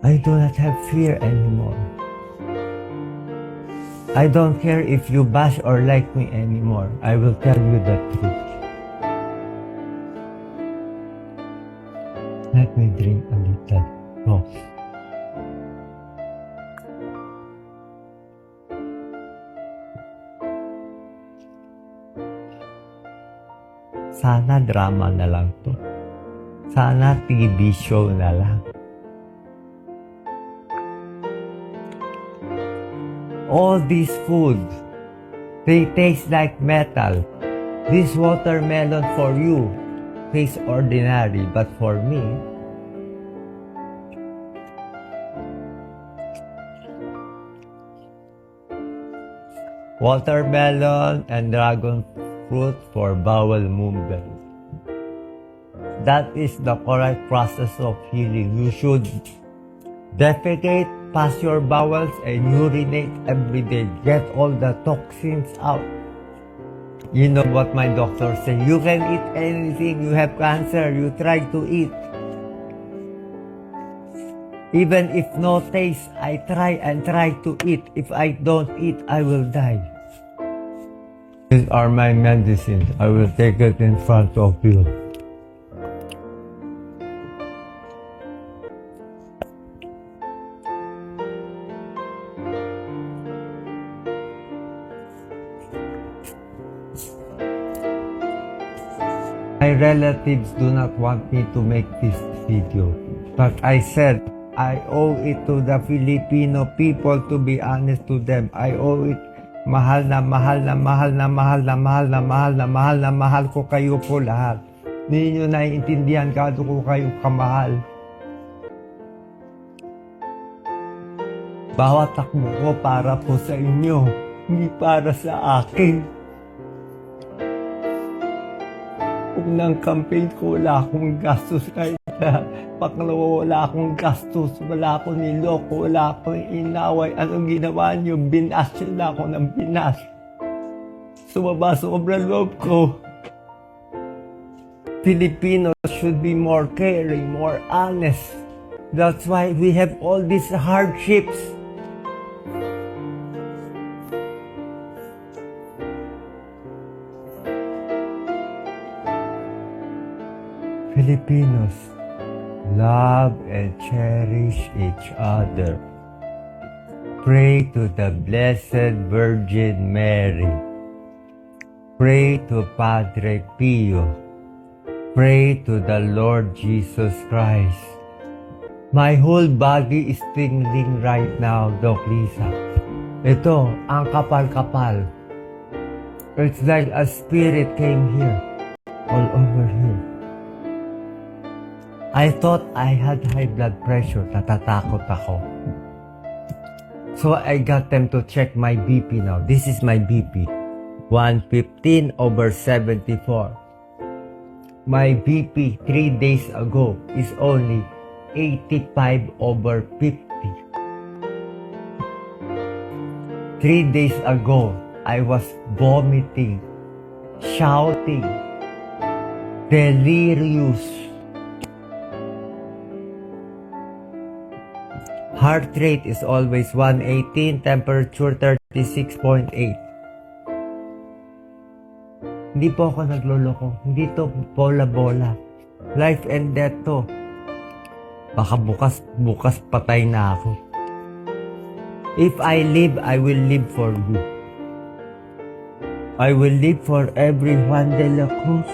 I do not have fear anymore. I don't care if you bash or like me anymore. I will tell you the truth. Let me drink a little rose. Sana drama na lang to. Sana TV show na lang. All these foods, they taste like metal. This watermelon for you tastes ordinary, but for me, watermelon and dragon fruit for bowel movement. That is the correct process of healing. You should defecate, pass your bowels, and urinate every day. Get all the toxins out. You know what my doctor said? You can eat anything. You have cancer. You try to eat. Even if no taste, I try and try to eat. If I don't eat, I will die. These are my medicines. I will take it in front of you. My relatives do not want me to make this video, but I said I owe it to the Filipino people to be honest to them. I owe it. Mahal na mahal na mahal na mahal na mahal na mahal na mahal na mahal ko kayo po lahat. Hindi nyo naiintindihan kado ko kayo kamahal. Bawat takbo ko para po sa inyo, hindi para sa akin. Unang campaign ko, wala akong gastos kahit pangalawa, wala akong gastos, wala akong niloko, wala akong inaway. Anong ginawa niyo? Binas na ako ng binas. Sumaba sobrang loob ko. Filipinos should be more caring, more honest. That's why we have all these hardships. Filipinos, love and cherish each other. Pray to the Blessed Virgin Mary. Pray to Padre Pio. Pray to the Lord Jesus Christ. My whole body is tingling right now, Doc Lisa. Ito, ang kapal-kapal. It's like a spirit came here, all over here. I thought I had high blood pressure, natatakot ako. So I got them to check my BP now. This is my BP, 115/74. My BP 3 days ago is only 85/50. 3 days ago, I was vomiting, shouting, delirious. Heart rate is always 118, temperature 36.8. Hindi po ako nagloloko. Hindi to bola-bola. Life and death to. Baka bukas patay na ako. If I live, I will live for you. I will live for every Juan de la Cruz.